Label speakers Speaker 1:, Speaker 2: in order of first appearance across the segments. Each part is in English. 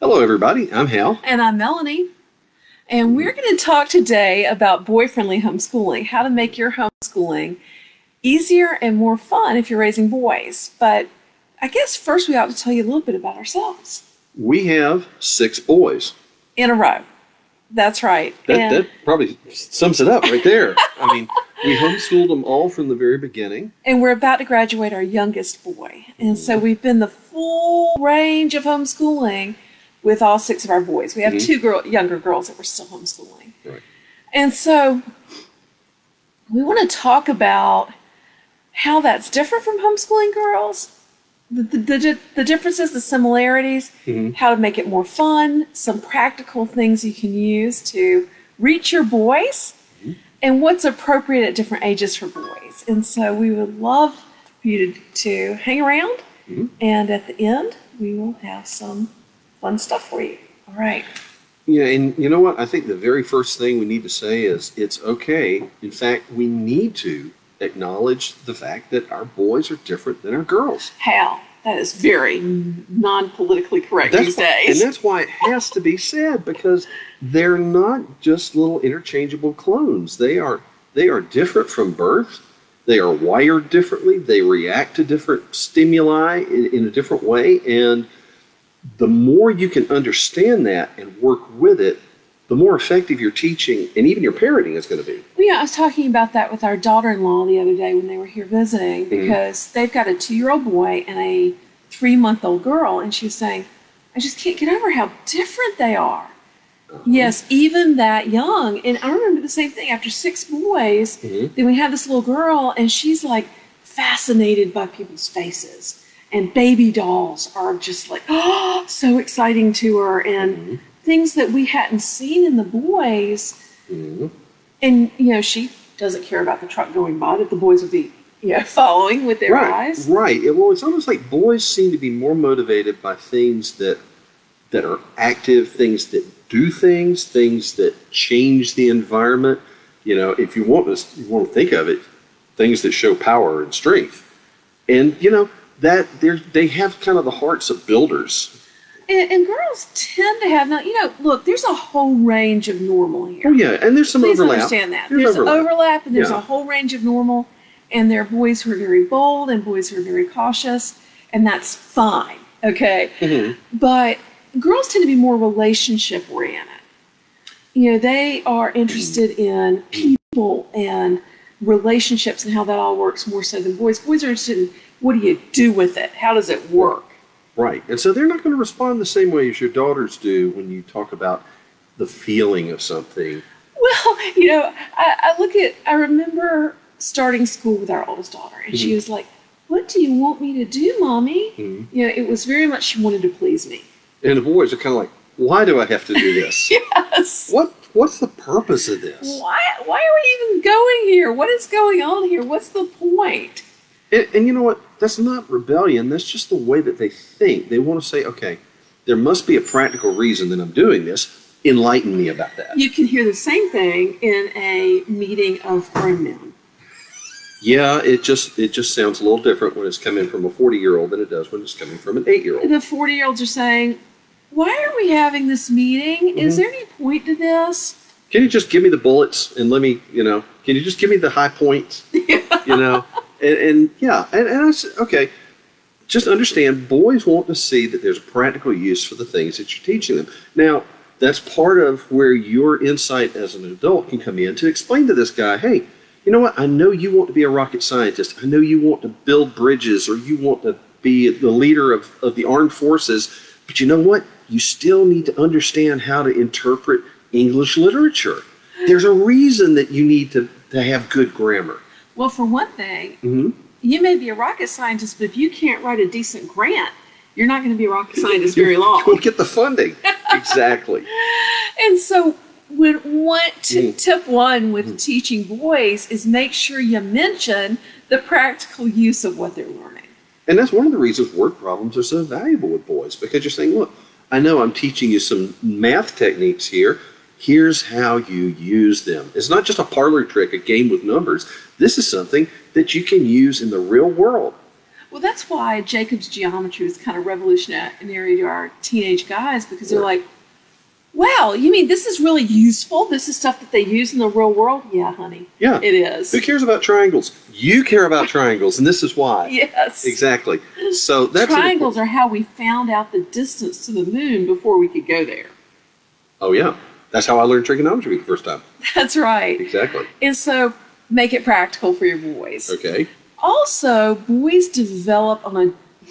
Speaker 1: Hello, everybody. I'm Hal.
Speaker 2: And I'm Melanie. And we're going to talk today about boy-friendly homeschooling, how to make your homeschooling easier and more fun if you're raising boys. But I guess first we ought to tell you a little bit about ourselves.
Speaker 1: We have 6 boys.
Speaker 2: In a row. That's right.
Speaker 1: That probably sums it up right there. I mean, we homeschooled them all from the very beginning.
Speaker 2: And we're about to graduate our youngest boy. And so we've been the full range of homeschooling with all 6 of our boys. We have 2 younger girls that we're still homeschooling.
Speaker 1: Right.
Speaker 2: And so we want to talk about how that's different from homeschooling girls, the differences, the similarities, how to make it more fun, some practical things you can use to reach your boys, and what's appropriate at different ages for boys. And so we would love for you to hang around, and at the end, we will have some fun stuff for you. All right.
Speaker 1: Yeah, and you know what? I think the very first thing we need to say is it's okay. In fact, we need to acknowledge the fact that our boys are different than our girls.
Speaker 2: Hal, that is very non-politically correct these days.
Speaker 1: And that's why it has to be said, because they're not just little interchangeable clones. They are different from birth. They are wired differently. They react to different stimuli in a different way. And the more you can understand that and work with it, the more effective your teaching and even your parenting is going to be.
Speaker 2: Well, yeah, I was talking about that with our daughter-in-law the other day when they were here visiting, because they've got a 2-year-old boy and a 3-month-old girl, and she was saying, I just can't get over how different they are. Yes, even that young. And I remember the same thing. After 6 boys, then we have this little girl, and she's like fascinated by people's faces. And baby dolls are just like, oh, so exciting to her. And things that we hadn't seen in the boys. And, you know, she doesn't care about the truck going by that the boys would be, following with their eyes.
Speaker 1: Right. Well, it's almost like boys seem to be more motivated by things that are active, things that do things that change the environment. You know, if you want to think of it, things that show power and strength. And, you know, that they have kind of the hearts of builders.
Speaker 2: And girls tend to have, look, there's a whole range of normal here.
Speaker 1: Oh, yeah, and there's some overlap.
Speaker 2: Please understand that. There's overlap, and there's a whole range of normal, and there are boys who are very bold and boys who are very cautious, and that's fine, okay? But girls tend to be more relationship-oriented. You know, they are interested in people and relationships and how that all works more so than boys. Boys are interested in, what do you do with it? How does it work?
Speaker 1: Right. And so they're not going to respond the same way as your daughters do when you talk about the feeling of something.
Speaker 2: Well, I remember starting school with our oldest daughter, and she was like, what do you want me to do, Mommy? It was very much she wanted to please me.
Speaker 1: And the boys are kind of like, why do I have to do this?
Speaker 2: Yes.
Speaker 1: What's the purpose of this?
Speaker 2: Why are we even going here? What is going on here? What's the point?
Speaker 1: And you know what? That's not rebellion. That's just the way that they think. They want to say, okay, there must be a practical reason that I'm doing this. Enlighten me about that.
Speaker 2: You can hear the same thing in a meeting of grown men.
Speaker 1: Yeah, it just sounds a little different when it's coming from a 40-year-old than it does when it's coming from an 8-year-old.
Speaker 2: The 40-year-olds are saying, why are we having this meeting? Is there any point to this?
Speaker 1: Can you just give me the bullets and let me, can you just give me the high points? And I said, okay, just understand, boys want to see that there's a practical use for the things that you're teaching them. Now, that's part of where your insight as an adult can come in to explain to this guy, hey, you know what, I know you want to be a rocket scientist. I know you want to build bridges, or you want to be the leader of the armed forces, but you know what? You still need to understand how to interpret English literature. There's a reason that you need to have good grammar.
Speaker 2: Well, for one thing, you may be a rocket scientist, but if you can't write a decent grant, you're not going to be a rocket scientist very long.
Speaker 1: You won't get the funding. Exactly.
Speaker 2: And so tip one with teaching boys is make sure you mention the practical use of what they're learning.
Speaker 1: And that's one of the reasons word problems are so valuable with boys, because you're saying, look, I know I'm teaching you some math techniques here. Here's how you use them. It's not just a parlor trick, a game with numbers. This is something that you can use in the real world.
Speaker 2: Well, that's why Jacob's geometry was kind of revolutionary to our teenage guys, because they're like, wow, you mean this is really useful? This is stuff that they use in the real world? Yeah, honey.
Speaker 1: Yeah.
Speaker 2: It is.
Speaker 1: Who cares about triangles? You care about triangles, and this is why.
Speaker 2: Yes.
Speaker 1: Exactly. So that's
Speaker 2: triangles are how we found out the distance to the moon before we could go there.
Speaker 1: Oh, yeah. That's how I learned trigonometry the first time.
Speaker 2: That's right.
Speaker 1: Exactly.
Speaker 2: And so make it practical for your boys.
Speaker 1: Okay.
Speaker 2: Also, boys develop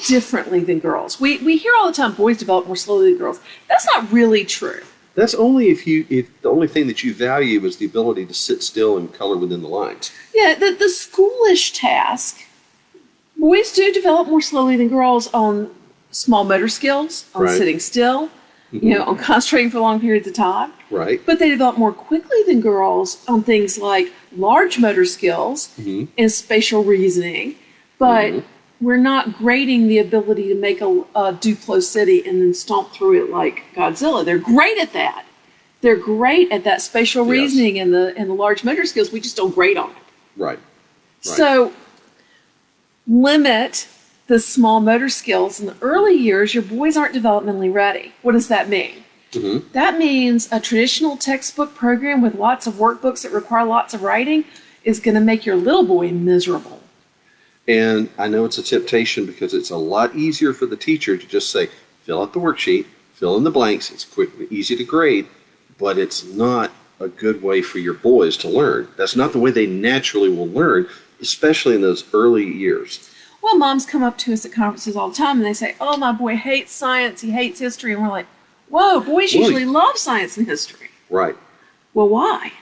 Speaker 2: differently than girls. We hear all the time boys develop more slowly than girls. That's not really true.
Speaker 1: That's only if the only thing that you value is the ability to sit still and color within the lines.
Speaker 2: Yeah, the schoolish task, boys do develop more slowly than girls on small motor skills, on sitting still, on concentrating for long periods of time.
Speaker 1: Right.
Speaker 2: But they develop more quickly than girls on things like large motor skills and spatial reasoning. But we're not grading the ability to make a Duplo city and then stomp through it like Godzilla. They're great at that. They're great at that spatial reasoning and the large motor skills. We just don't grade on it.
Speaker 1: Right.
Speaker 2: So limit the small motor skills. In the early years, your boys aren't developmentally ready. What does that mean? That means a traditional textbook program with lots of workbooks that require lots of writing is going to make your little boy miserable.
Speaker 1: And I know it's a temptation because it's a lot easier for the teacher to just say, fill out the worksheet, fill in the blanks. It's quick, easy to grade, but it's not a good way for your boys to learn. That's not the way they naturally will learn, especially in those early years.
Speaker 2: Well, moms come up to us at conferences all the time and they say, oh, my boy hates science, he hates history. And we're like, whoa, boys usually love science and history.
Speaker 1: Right.
Speaker 2: Well, why?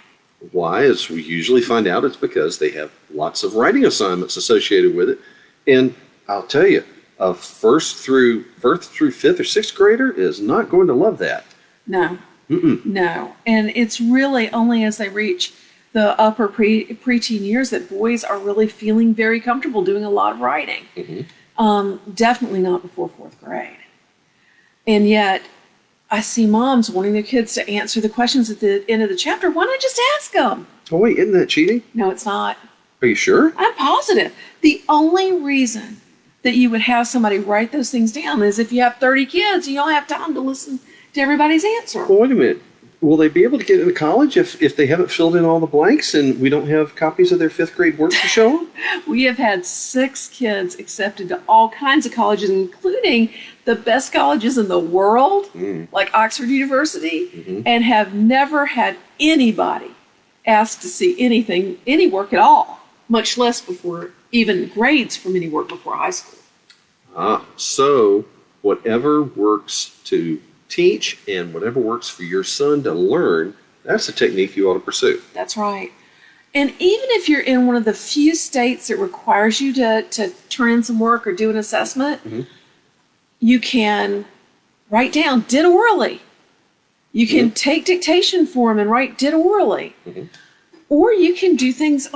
Speaker 1: Why, as we usually find out, it's because they have lots of writing assignments associated with it. And I'll tell you, a first through fifth or sixth grader is not going to love that.
Speaker 2: No. No. And it's really only as they reach the upper preteen years that boys are really feeling very comfortable doing a lot of writing. Definitely not before fourth grade. And yet, I see moms wanting their kids to answer the questions at the end of the chapter. Why not just ask them?
Speaker 1: Oh, wait, isn't that cheating?
Speaker 2: No, it's not.
Speaker 1: Are you sure?
Speaker 2: I'm positive. The only reason that you would have somebody write those things down is if you have 30 kids and you don't have time to listen to everybody's answer.
Speaker 1: Well, wait a minute. Will they be able to get into college if they haven't filled in all the blanks and we don't have copies of their fifth grade work to show them?
Speaker 2: We have had 6 kids accepted to all kinds of colleges, including the best colleges in the world, like Oxford University, and have never had anybody ask to see any work at all, much less before even grades from any work before high school.
Speaker 1: So whatever works to teach and whatever works for your son to learn, that's a technique you ought to pursue.
Speaker 2: That's right. And even if you're in one of the few states that requires you to turn in some work or do an assessment, you can write down, did orally. You can take dictation for them and write did orally. Or you can do things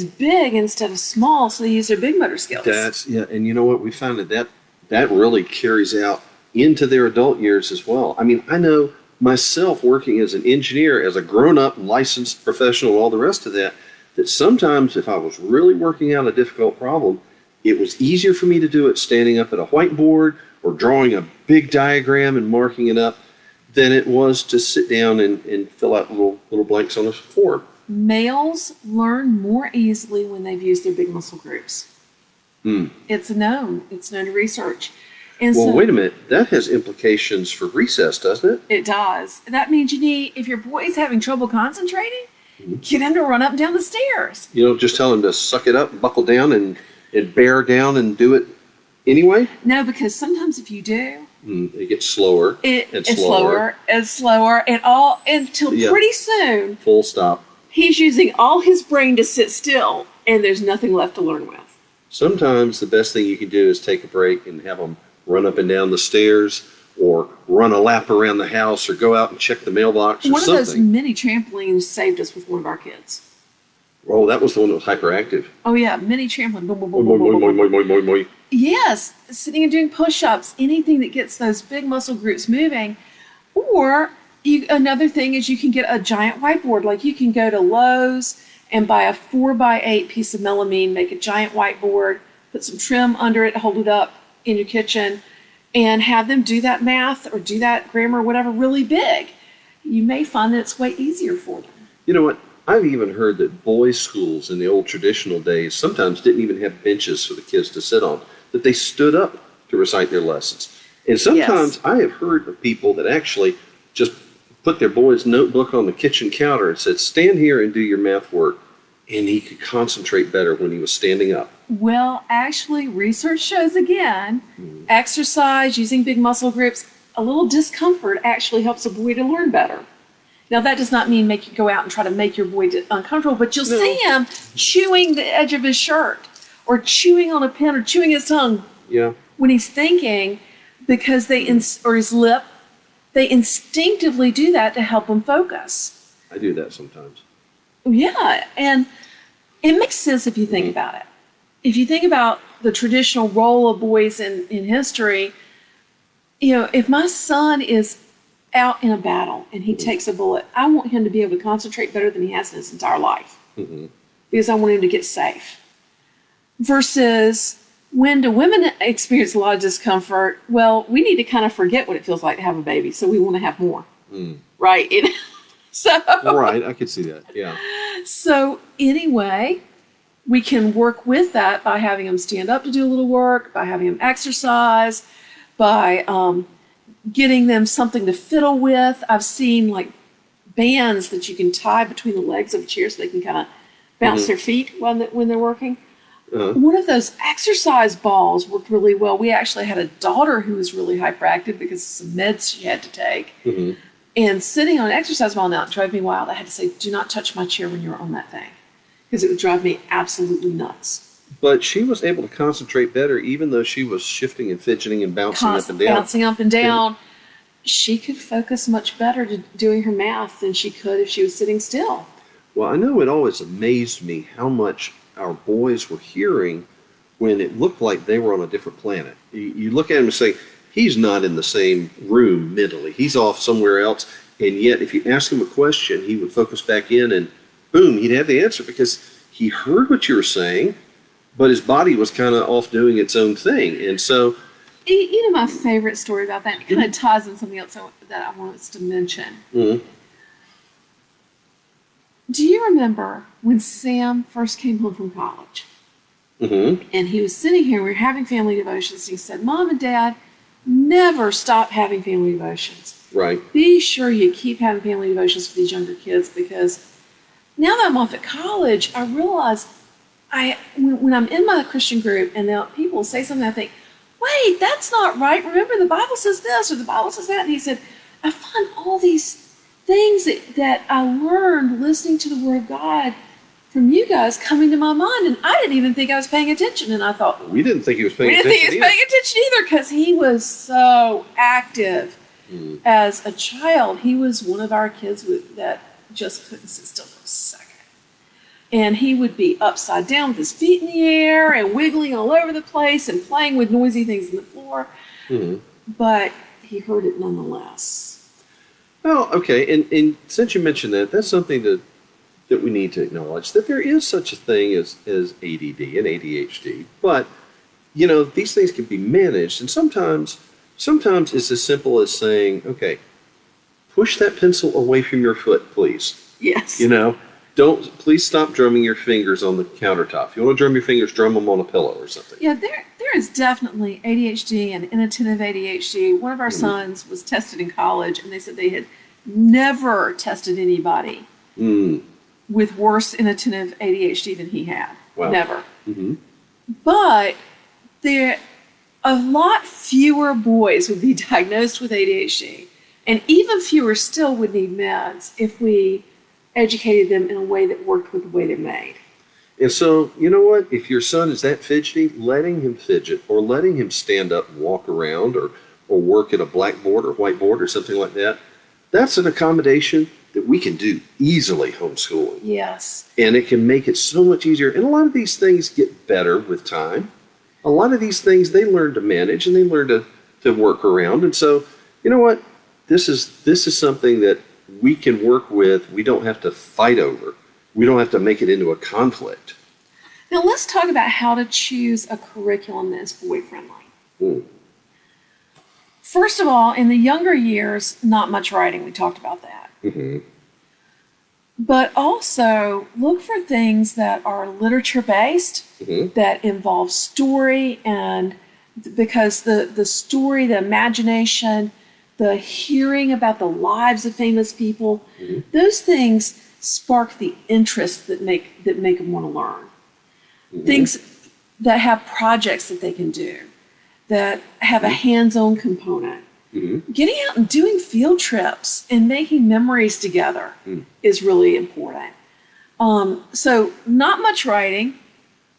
Speaker 2: big instead of small, so they use their big motor skills.
Speaker 1: And you know what? We found that really carries out into their adult years as well. I mean, I know myself working as an engineer, as a grown-up licensed professional, all the rest of that sometimes if I was really working out a difficult problem, it was easier for me to do it standing up at a whiteboard or drawing a big diagram and marking it up than it was to sit down and fill out little blanks on a form.
Speaker 2: Males learn more easily when they've used their big muscle groups. It's known. It's known to research. And
Speaker 1: well, wait a minute. That has implications for recess, doesn't it?
Speaker 2: It does. That means if your boy's having trouble concentrating, get him to run up and down the stairs. You
Speaker 1: don't just tell him to suck it up, buckle down, and bear down and do it anyway?
Speaker 2: No, because sometimes if you do,
Speaker 1: it gets slower and slower until pretty soon.
Speaker 2: Full stop. He's using all his brain to sit still, and there's nothing left to learn with.
Speaker 1: Sometimes the best thing you can do is take a break and have them run up and down the stairs or run a lap around the house or go out and check the mailbox or something.
Speaker 2: One of those mini trampolines saved us with one of our kids.
Speaker 1: Oh, that was the one that was hyperactive.
Speaker 2: Oh, yeah, mini trampoline. Boom, boom, boom, boom, boom, boom, boom, boom, boom. Yes, sitting and doing push-ups, anything that gets those big muscle groups moving. Or another thing is you can get a giant whiteboard. Like you can go to Lowe's and buy a 4x8 piece of melamine, make a giant whiteboard, put some trim under it, hold it up in your kitchen, and have them do that math or do that grammar, whatever, really big. You may find that it's way easier for them.
Speaker 1: You know what? I've even heard that boys' schools in the old traditional days sometimes didn't even have benches for the kids to sit on, that they stood up to recite their lessons. And sometimes
Speaker 2: Yes.
Speaker 1: I have heard of people that actually just put their boy's notebook on the kitchen counter and said, stand here and do your math work. And he could concentrate better when he was standing up.
Speaker 2: Well, actually, research shows again, exercise, using big muscle groups, a little discomfort actually helps a boy to learn better. Now, that does not mean make you go out and try to make your boy uncomfortable, but you'll see him chewing the edge of his shirt or chewing on a pen or chewing his tongue when he's thinking, because or his lip, they instinctively do that to help him focus.
Speaker 1: I do that sometimes.
Speaker 2: Yeah, and it makes sense if you think about it. If you think about the traditional role of boys in history, you know, if my son is out in a battle and he takes a bullet, I want him to be able to concentrate better than he has in his entire life because I want him to get safe. Versus when do women experience a lot of discomfort? Well, we need to kind of forget what it feels like to have a baby, so we want to have more, right?
Speaker 1: Right, I could see that, yeah.
Speaker 2: So anyway, we can work with that by having them stand up to do a little work, by having them exercise, by getting them something to fiddle with. I've seen like bands that you can tie between the legs of a chair so they can kind of bounce their feet when they're working. One of those exercise balls worked really well. We actually had a daughter who was really hyperactive because of some meds she had to take. And sitting on an exercise ball now, it drove me wild. I had to say, do not touch my chair when you're on that thing, because it would drive me absolutely nuts.
Speaker 1: But she was able to concentrate better, even though she was shifting and fidgeting and bouncing up and down.
Speaker 2: Bouncing up and down. She could focus much better to doing her math than she could if she was sitting still.
Speaker 1: Well, I know it always amazed me how much our boys were hearing when it looked like they were on a different planet. You look at him and say, he's not in the same room mentally. He's off somewhere else. And yet, if you ask him a question, he would focus back in and boom, he'd have the answer because he heard what you were saying, but his body was kind of off doing its own thing. And so,
Speaker 2: you know, my favorite story about that, it kind of ties in something else that I want us to mention. Do you remember when Sam first came home from college? And he was sitting here, we were having family devotions. He said, Mom and Dad, never stop having family devotions.
Speaker 1: right.
Speaker 2: Be sure you keep having family devotions for these younger kids, because now that I'm off at college, I realize when I'm in my Christian group and people say something, I think, wait, that's not right. Remember, the Bible says this or the Bible says that. And he said, I find all these things that I learned listening to the Word of God from you guys coming to my mind, and I didn't even think I was paying attention. And I thought,
Speaker 1: we didn't think he was paying attention.
Speaker 2: We didn't think he was paying attention either, because he was so active as a child. He was one of our kids that just couldn't sit still for a second. And he would be upside down with his feet in the air and wiggling all over the place and playing with noisy things on the floor. But he heard it nonetheless.
Speaker 1: Well, okay, and since you mentioned that, that's something that we need to acknowledge, that there is such a thing as ADD and ADHD. But, these things can be managed, and sometimes it's as simple as saying, okay, push that pencil away from your foot, please.
Speaker 2: Yes.
Speaker 1: Please stop drumming your fingers on the countertop. If you want to drum your fingers, drum them on a pillow or something.
Speaker 2: Yeah, there is definitely ADHD and inattentive ADHD. One of our sons was tested in college, and they said they had never tested anybody with worse inattentive ADHD than he had.
Speaker 1: Wow.
Speaker 2: Never. But a lot fewer boys would be diagnosed with ADHD, and even fewer still would need meds if we educated them in a way that worked with the way they're made.
Speaker 1: And so, you know what? If your son is that fidgety, letting him fidget or letting him stand up and walk around or work at a blackboard or whiteboard or something like that, that's an accommodation that we can do easily homeschooling.
Speaker 2: Yes.
Speaker 1: And it can make it so much easier. And a lot of these things get better with time. A lot of these things they learn to manage and they learn to work around. And so, you know what? This is something that we can work with. We don't have to fight over. We don't have to make it into a conflict.
Speaker 2: Now let's talk about how to choose a curriculum that's boy-friendly.
Speaker 1: Mm.
Speaker 2: First of all, in the younger years, not much writing. We talked about that.
Speaker 1: Mm-hmm.
Speaker 2: But also look for things that are literature-based,
Speaker 1: Mm-hmm.
Speaker 2: that involve story, and because the story, the imagination, the hearing about the lives of famous people,
Speaker 1: Mm-hmm.
Speaker 2: those things spark the interest that make them want to learn.
Speaker 1: Mm-hmm.
Speaker 2: Things that have projects that they can do, that have a hands-on component.
Speaker 1: Mm-hmm.
Speaker 2: Getting out and doing field trips and making memories together is really important. So not much writing,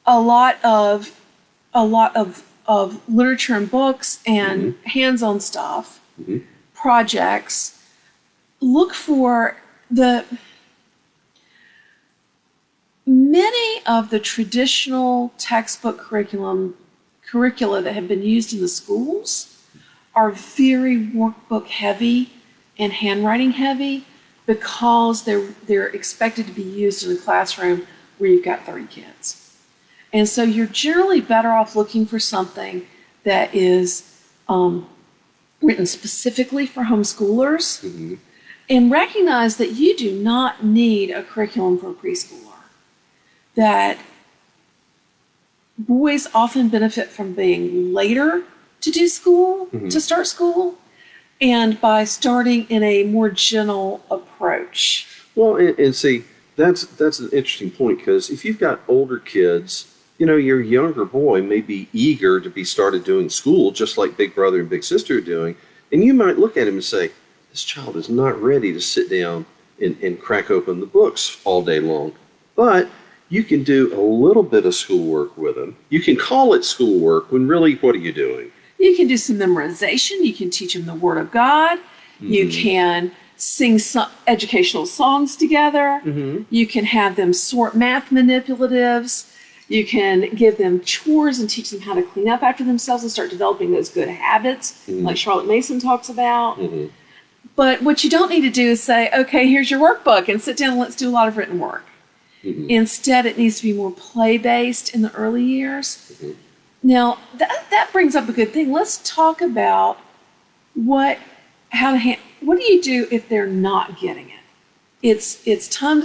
Speaker 2: a lot of literature and books and hands-on stuff, projects. Look for many of the traditional textbook curricula that have been used in the schools are very workbook heavy and handwriting heavy because they're expected to be used in a classroom where you've got 30 kids. And so you're generally better off looking for something that is written specifically for homeschoolers, and recognize that you do not need a curriculum for a preschooler. That boys often benefit from being later to do school, to start school, and by starting in a more gentle approach.
Speaker 1: Well, and see, that's an interesting point, because if you've got older kids, your younger boy may be eager to be started doing school, just like big brother and big sister are doing, and you might look at him and say, this child is not ready to sit down and crack open the books all day long. But you can do a little bit of schoolwork with him. You can call it schoolwork when really, what are you doing?
Speaker 2: You can do some memorization. You can teach them the Word of God. You can sing some educational songs together. You can have them sort math manipulatives. You can give them chores and teach them how to clean up after themselves and start developing those good habits, like Charlotte Mason talks about. But what you don't need to do is say, okay, here's your workbook, and sit down and let's do a lot of written work. Instead, it needs to be more play-based in the early years. Now, that brings up a good thing. Let's talk about what do you do if they're not getting it? It's time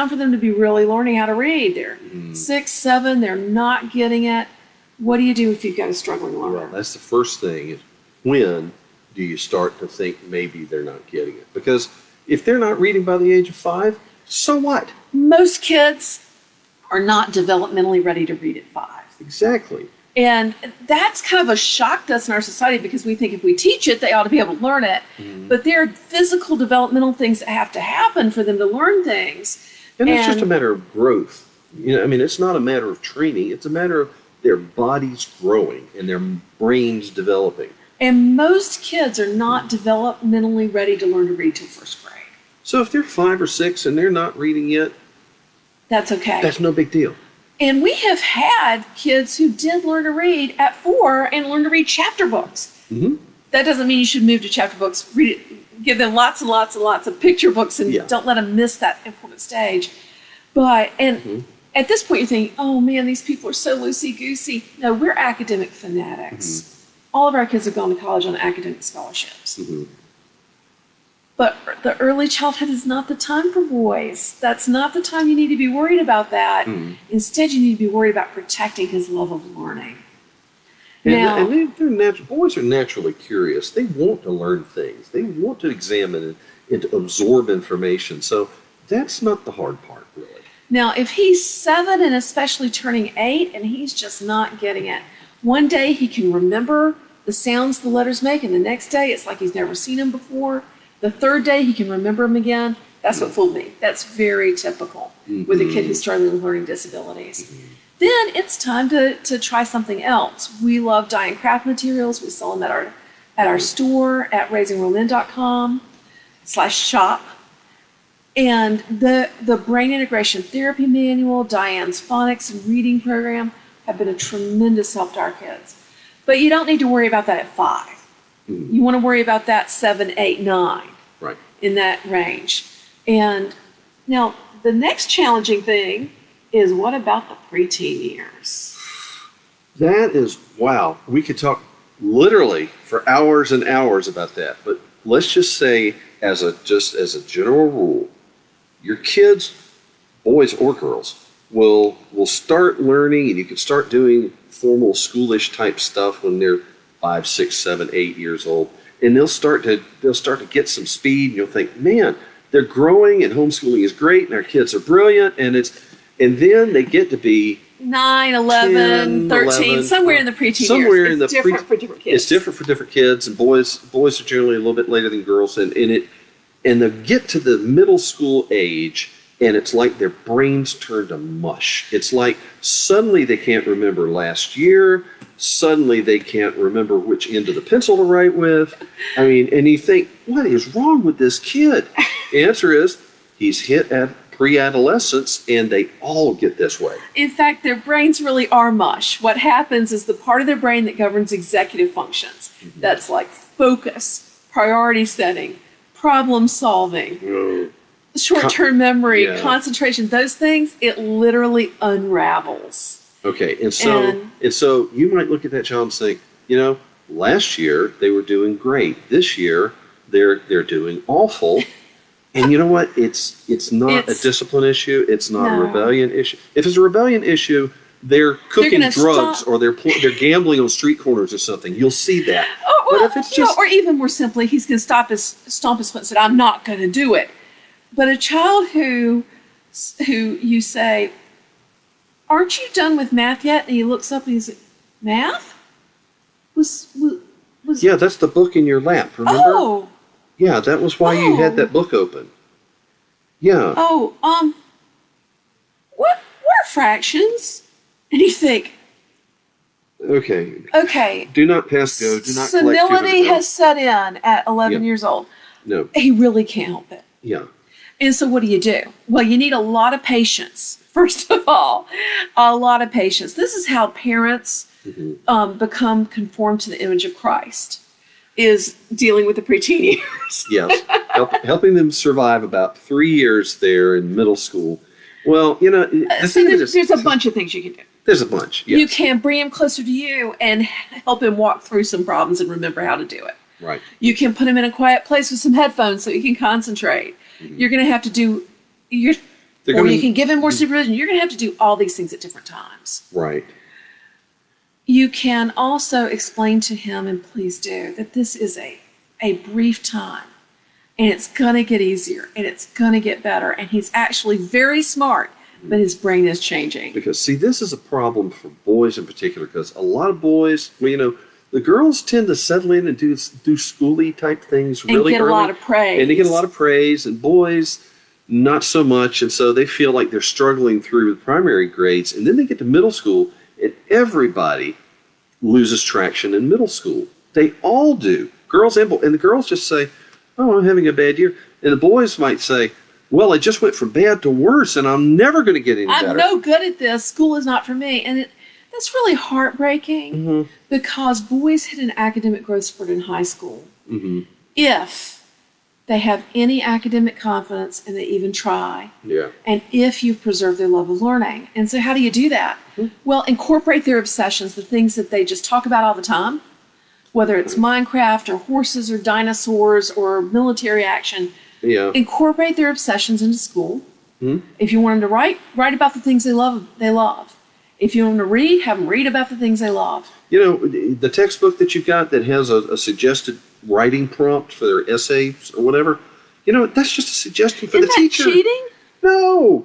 Speaker 2: for them to be really learning how to read. They're 6, 7, they're not getting it. What do you do if you've got a struggling learner?
Speaker 1: Well, that's the first thing, is when do you start to think maybe they're not getting it? Because if they're not reading by the age of 5, so what?
Speaker 2: Most kids are not developmentally ready to read at 5.
Speaker 1: Exactly.
Speaker 2: And that's kind of a shock to us in our society, because we think if we teach it, they ought to be able to learn it. But there are physical developmental things that have to happen for them to learn things.
Speaker 1: And it's just a matter of growth. It's not a matter of training. It's a matter of their bodies growing and their brains developing.
Speaker 2: And most kids are not developmentally ready to learn to read till 1st grade.
Speaker 1: So if they're 5 or 6 and they're not reading yet,
Speaker 2: that's okay.
Speaker 1: That's no big deal.
Speaker 2: And we have had kids who did learn to read at 4 and learn to read chapter books. That doesn't mean you should move to chapter books. Read it, give them lots and lots and lots of picture books, and don't let them miss that important stage. But at this point, you're thinking, oh man, these people are so loosey-goosey. No, we're academic fanatics. All of our kids have gone to college on academic scholarships. But the early childhood is not the time for boys. That's not the time you need to be worried about that. Instead, you need to be worried about protecting his love of learning.
Speaker 1: Boys are naturally curious. They want to learn things. They want to examine and to absorb information. So that's not the hard part, really.
Speaker 2: Now, if he's 7 and especially turning 8 and he's just not getting it, one day he can remember the sounds the letters make, and the next day it's like he's never seen them before. The 3rd day he can remember them again. That's what fooled me. That's very typical with a kid who's struggling with learning disabilities. Then it's time to try something else. We love dye and craft materials. We sell them at our store at raisingworldmen.com/shop. And the brain integration therapy manual, Diane's phonics and reading program have been a tremendous help to our kids. But you don't need to worry about that at 5. You want to worry about that 7, 8, 9, in that range. And now the next challenging thing is what about the preteen years?
Speaker 1: That is, wow. We could talk literally for hours and hours about that. But let's just say, as a general rule, your kids, boys or girls, will start learning, and you can start doing formal schoolish type stuff when they're 5, 6, 7, 8 years old, and they'll start to get some speed, and you'll think, man, they're growing, and homeschooling is great, and our kids are brilliant, and then they get to be
Speaker 2: 9, 11,
Speaker 1: 10,
Speaker 2: 13,
Speaker 1: 11,
Speaker 2: somewhere in the preteen
Speaker 1: somewhere
Speaker 2: years.
Speaker 1: in the
Speaker 2: It's different for different kids.
Speaker 1: It's different for different kids, and boys are generally a little bit later than girls, and they get to the middle school age, and it's like their brains turn to mush. It's like suddenly they can't remember last year. Suddenly they can't remember which end of the pencil to write with. I mean, and you think, what is wrong with this kid? The answer is, he's hit at pre-adolescence, and they all get this way.
Speaker 2: In fact, their brains really are mush. What happens is the part of their brain that governs executive functions, that's like focus, priority setting, problem solving, short-term memory, concentration, those things, it literally unravels.
Speaker 1: Okay, and so you might look at that child and think, last year they were doing great. This year they're doing awful. And you know what? It's not a discipline issue. It's not a rebellion issue. If it's a rebellion issue, they're cooking drugs or they're gambling on street corners or something. You'll see that.
Speaker 2: But if it's just, or even more simply, he's going to stomp his foot and say, "I'm not going to do it." But a child who you say, "Aren't you done with math yet?" and he looks up and he's like, "Math? Was
Speaker 1: yeah, that's the book in your lap. Remember?
Speaker 2: Oh.
Speaker 1: Yeah, that was why you had that book open. Yeah.
Speaker 2: Oh, what are fractions?" And you think,
Speaker 1: okay. Do not pass go. Do not
Speaker 2: senility has set in at 11 years old.
Speaker 1: No.
Speaker 2: He really can't help it.
Speaker 1: Yeah.
Speaker 2: And so what do? Well, you need a lot of patience, first of all. A lot of patience. This is how parents become conformed to the image of Christ, is dealing with the preteen years.
Speaker 1: Yes. Helping them survive about 3 years there in middle school. Well, there's
Speaker 2: a bunch of things you can do.
Speaker 1: There's a bunch. Yes.
Speaker 2: You can bring him closer to you and help him walk through some problems and remember how to do it.
Speaker 1: Right.
Speaker 2: You can put him in a quiet place with some headphones so he can concentrate. You're going to have to do, you can give him more supervision. You're going to have to do all these things at different times.
Speaker 1: Right.
Speaker 2: You can also explain to him, and please do, that this is a brief time, and it's going to get easier, and it's going to get better, and he's actually very smart, but his brain is changing.
Speaker 1: Because, see, this is a problem for boys in particular, because a lot of boys, the girls tend to settle in and do schooly type things really early.
Speaker 2: And get a lot of praise.
Speaker 1: And they get a lot of praise, and boys, not so much, and so they feel like they're struggling through the primary grades, and then they get to middle school, and everybody loses traction in middle school. They all do. Girls and boys. And the girls just say, "Oh, I'm having a bad year." And the boys might say, "Well, I just went from bad to worse, and I'm never going to get any better.
Speaker 2: I'm no good at this. School is not for me." And that's really heartbreaking because boys hit an academic growth spurt in high school if they have any academic confidence and they even try.
Speaker 1: Yeah.
Speaker 2: And if you preserve their love of learning. And so how do you do that? Well, incorporate their obsessions, the things that they just talk about all the time, whether it's Minecraft or horses or dinosaurs or military action.
Speaker 1: Yeah.
Speaker 2: Incorporate their obsessions into school. If you want them to write about the things they love. If you want them to read, have them read about the things they love.
Speaker 1: The textbook that you've got that has a suggested writing prompt for their essays or whatever, that's just a suggestion for the teacher.
Speaker 2: Isn't that cheating?
Speaker 1: No.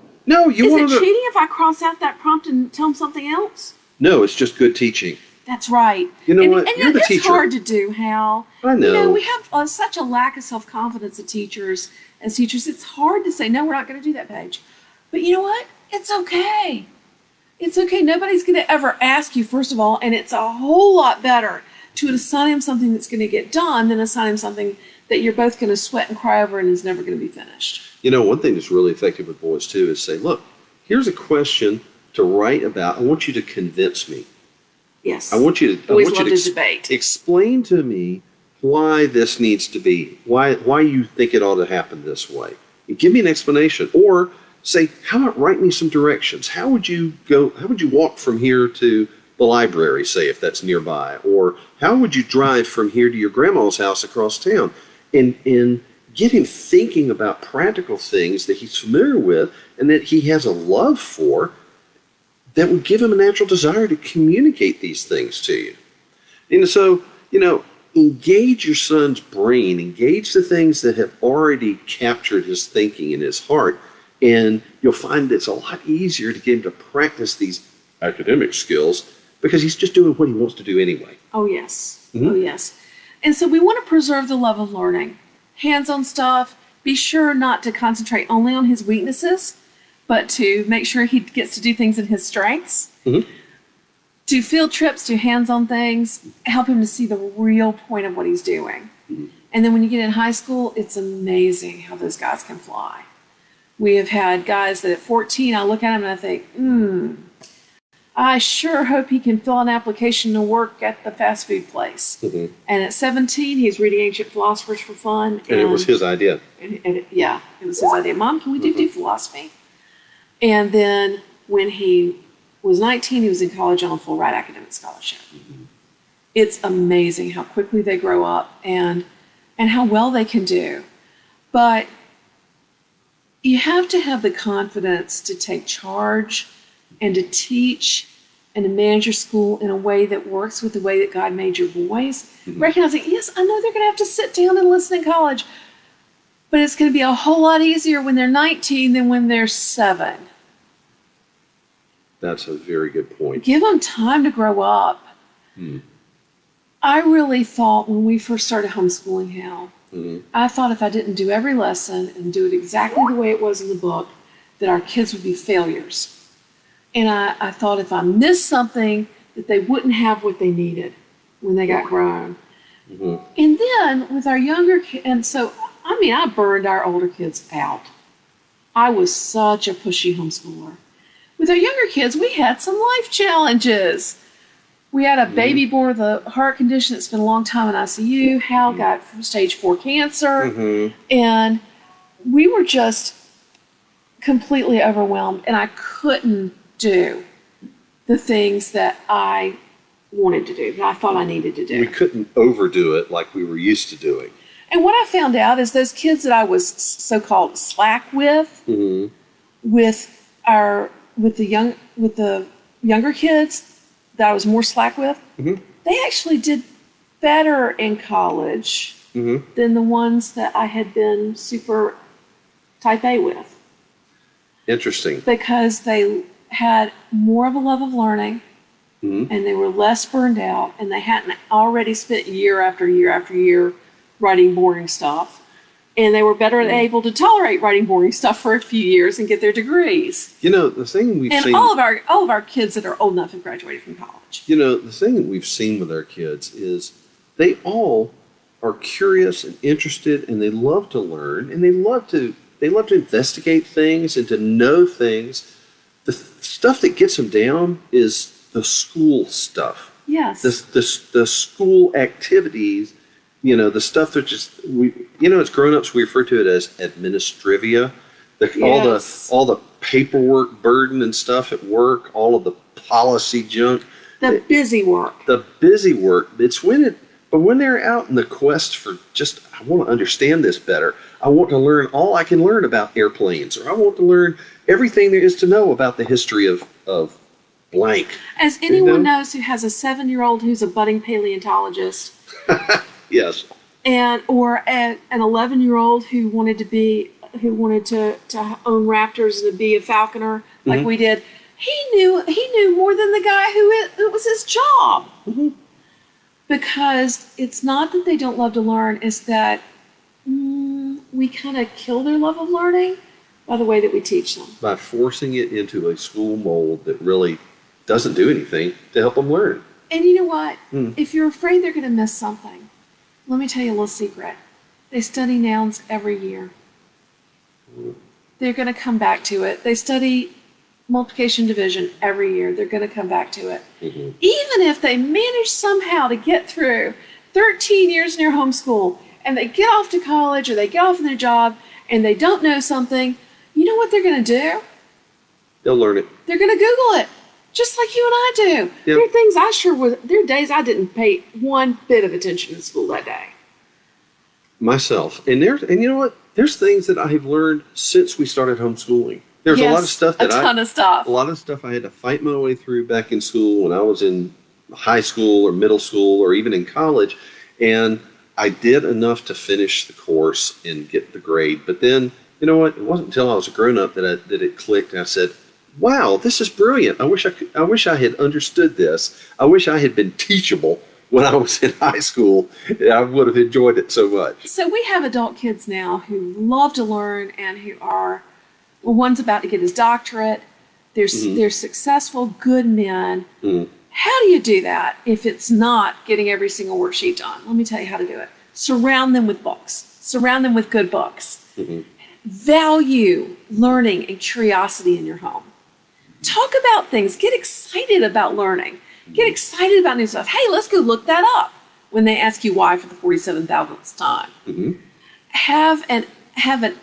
Speaker 1: Is it
Speaker 2: cheating if I cross out that prompt and tell them something else?
Speaker 1: No, it's just good teaching.
Speaker 2: That's right.
Speaker 1: You know what? You're the
Speaker 2: it's
Speaker 1: teacher.
Speaker 2: Hard to do, Hal.
Speaker 1: I know.
Speaker 2: We have such a lack of self-confidence as teachers. It's hard to say, "No, we're not going to do that, Paige." But you know what? It's okay. It's okay. Nobody's going to ever ask you, first of all, and it's a whole lot better to assign him something that's going to get done than assign him something that you're both going to sweat and cry over and is never going to be finished.
Speaker 1: One thing that's really effective with boys, too, is say, "Look, here's a question to write about. I want you to convince me."
Speaker 2: Yes.
Speaker 1: I want you to
Speaker 2: debate.
Speaker 1: Explain to me why this needs to be, why you think it ought to happen this way. And give me an explanation. Or say, how about write me some directions? How would you walk from here to the library, say, if that's nearby? Or how would you drive from here to your grandma's house across town? And get him thinking about practical things that he's familiar with and that he has a love for, that would give him a natural desire to communicate these things to you. And so, engage your son's brain, engage the things that have already captured his thinking in his heart, and you'll find it's a lot easier to get him to practice these academic skills because he's just doing what he wants to do anyway.
Speaker 2: Oh, yes. Mm-hmm. Oh, yes. And so we want to preserve the love of learning. Hands-on stuff, be sure not to concentrate only on his weaknesses, but to make sure he gets to do things in his strengths. Mm-hmm. Do field trips, do hands-on things, help him to see the real point of what he's doing. Mm-hmm. And then when you get in high school, it's amazing how those guys can fly. We have had guys that at 14, I look at him and I think, I sure hope he can fill an application to work at the fast food place. Mm-hmm. And at 17, he's reading ancient philosophers for fun.
Speaker 1: And it was his idea.
Speaker 2: It was his idea. Mom, can we do philosophy? And then when he was 19, he was in college on a full ride academic scholarship. Mm-hmm. It's amazing how quickly they grow up and how well they can do. But you have to have the confidence to take charge and to teach and to manage your school in a way that works with the way that God made your boys. Mm-hmm. Recognizing, yes, I know they're going to have to sit down and listen in college, but it's going to be a whole lot easier when they're 19 than when they're 7.
Speaker 1: That's a very good point.
Speaker 2: Give them time to grow up. I really thought when we first started homeschooling Hal, I thought if I didn't do every lesson and do it exactly the way it was in the book, that our kids would be failures. And I thought if I missed something, that they wouldn't have what they needed when they got grown. Mm-hmm. And then with our younger kids, and so, I burned our older kids out. I was such a pushy homeschooler. With our younger kids, we had some life challenges. We had a baby born with a heart condition that spent a long time in ICU. Hal got stage 4 cancer. And we were just completely overwhelmed. And I couldn't do the things that I wanted to do, that I thought I needed to do.
Speaker 1: We couldn't overdo it like we were used to doing.
Speaker 2: And what I found out is those kids that I was so-called slack with, with the younger kids that I was more slack with, they actually did better in college than the ones that I had been super type A with.
Speaker 1: Interesting.
Speaker 2: Because they had more of a love of learning, and they were less burned out, and they hadn't already spent year after year after year writing boring stuff. And they were better able to tolerate writing boring stuff for a few years and get their degrees.
Speaker 1: The thing we've seen...
Speaker 2: And all of our kids that are old enough have graduated from college.
Speaker 1: The thing that we've seen with our kids is they all are curious and interested, and they love to learn, and they love to investigate things and to know things. The stuff that gets them down is the school stuff.
Speaker 2: Yes.
Speaker 1: The school activities, the stuff that as grown-ups, we refer to it as administrivia. All the paperwork burden and stuff at work, all of the policy junk.
Speaker 2: The busy work.
Speaker 1: But when they're out in the quest for I want to understand this better. I want to learn all I can learn about airplanes, or I want to learn everything there is to know about the history of blank.
Speaker 2: As anyone knows who has a 7-year-old who's a budding paleontologist.
Speaker 1: Yes.
Speaker 2: Or an 11-year-old who wanted to own raptors and to be a falconer like we did. He knew more than the guy who it was his job. Because it's not that they don't love to learn, it's that we kind of kill their love of learning by the way that we teach them.
Speaker 1: By forcing it into a school mold that really doesn't do anything to help them learn.
Speaker 2: And you know what? If you're afraid they're going to miss something, let me tell you a little secret. They study nouns every year. They're going to come back to it. They study multiplication division every year. They're going to come back to it. Even if they manage somehow to get through 13 years in their homeschool and they get off to college or they get off in their job and they don't know something, you know what they're going to do?
Speaker 1: They'll learn it.
Speaker 2: They're going to Google it, just like you and I do.
Speaker 1: Yep.
Speaker 2: There are things I sure was. There are days I didn't pay one bit of attention in school that day.
Speaker 1: Myself, and you know what? There's things that I have learned since we started homeschooling. There's a lot of stuff that
Speaker 2: a lot So we have adult kids now who love to learn and who are, well, one's about to get his doctorate. They're successful, good men. How do you do that if it's not getting every single worksheet done? Let me tell you how to do it. Surround them with books. Surround them with good books. Value learning and curiosity in your home. Talk about things. Get excited about learning. Get excited about new stuff. Hey, let's go look that up when they ask you why for the 47,000th time. Have an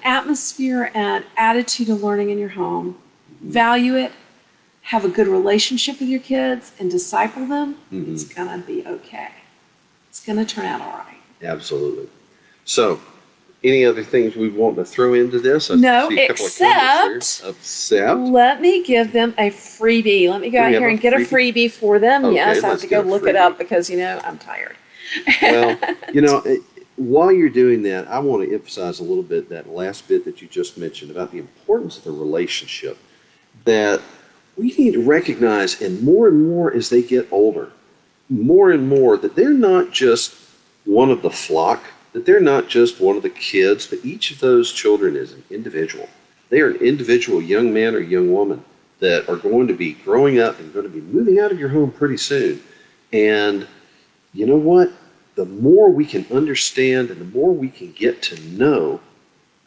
Speaker 2: atmosphere and attitude of learning in your home. Value it. Have a good relationship with your kids and disciple them. It's going to be okay. It's going to turn out all right.
Speaker 1: Absolutely. So, any other things we want to throw into this?
Speaker 2: No, except let me give them a freebie. Let me go out here and get a freebie for them.
Speaker 1: Okay,
Speaker 2: yes, I have to go look it up because, I'm tired.
Speaker 1: Well, while you're doing that, I want to emphasize a little bit that last bit that you just mentioned about the importance of the relationship, that we need to recognize, and more as they get older, more and more that they're not just one of the flock, that they're not just one of the kids, but each of those children is an individual. They are an individual young man or young woman that are going to be growing up and going to be moving out of your home pretty soon. And you know what? The more we can understand and the more we can get to know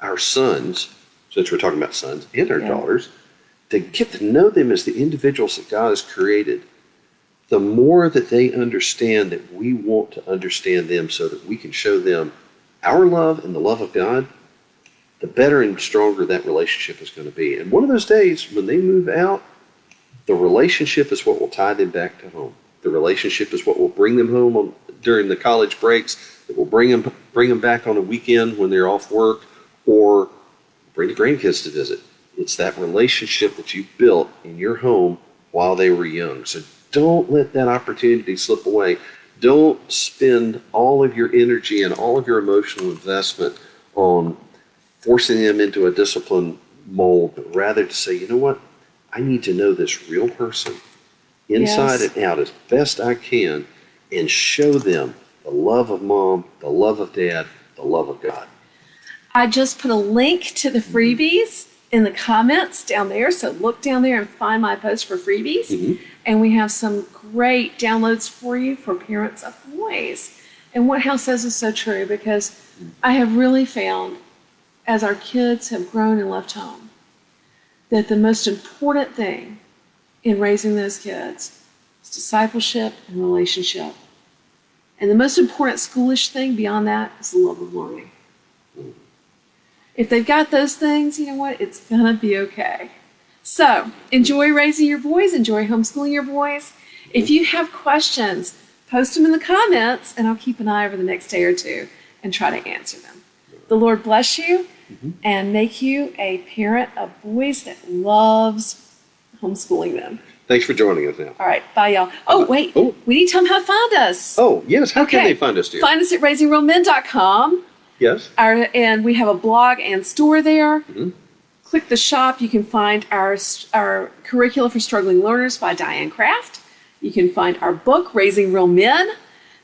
Speaker 1: our sons, since we're talking about sons and our daughters, to get to know them as the individuals that God has created, the more that they understand that we want to understand them so that we can show them our love and the love of God, the better and stronger that relationship is going to be. And one of those days when they move out, the relationship is what will tie them back to home. The relationship is what will bring them home during the college breaks. It will bring them back on a weekend when they're off work, or bring the grandkids to visit. It's that relationship that you built in your home while they were young. So don't let that opportunity slip away. Don't spend all of your energy and all of your emotional investment on forcing them into a discipline mold, but rather to say, you know what? I need to know this real person inside and out as best I can and show them the love of mom, the love of dad, the love of God.
Speaker 2: I just put a link to the freebies in the comments down there. So look down there and find my post for freebies. And we have some great downloads for you for parents of boys. And what Hal says is so true, because I have really found, as our kids have grown and left home, that the most important thing in raising those kids is discipleship and relationship. And the most important schoolish thing beyond that is the love of learning. If they've got those things, you know what? It's going to be okay. So enjoy raising your boys. Enjoy homeschooling your boys. If you have questions, post them in the comments, and I'll keep an eye over the next day or two and try to answer them. The Lord bless you and make you a parent of boys that loves homeschooling them.
Speaker 1: Thanks for joining us now.
Speaker 2: All right. Bye, y'all. Oh, wait. We need to tell them how to find us.
Speaker 1: Oh, yes. How can they find us, dear?
Speaker 2: Find us at raisingrealmen.com.
Speaker 1: Yes.
Speaker 2: And we have a blog and store there. Click the shop. You can find our Curricula for Struggling Learners by Diane Kraft. You can find our book, Raising Real Men,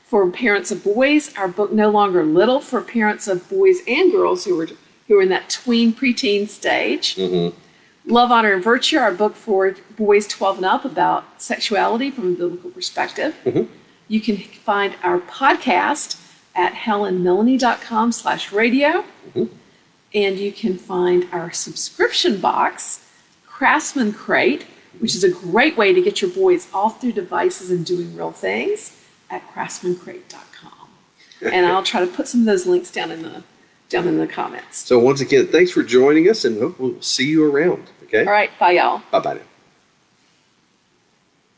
Speaker 2: for parents of boys. Our book, No Longer Little, for parents of boys and girls who are in that tween, preteen stage. Love, Honor, and Virtue, our book for boys 12 and up about sexuality from a biblical perspective. You can find our podcast at helenmelanie.com/radio. And you can find our subscription box, Craftsman Crate, which is a great way to get your boys off their devices and doing real things, at craftsmancrate.com. And I'll try to put some of those links down in down in the comments.
Speaker 1: So once again, thanks for joining us, and we'll see you around. Okay.
Speaker 2: All right. Bye, y'all.
Speaker 1: Bye-bye now.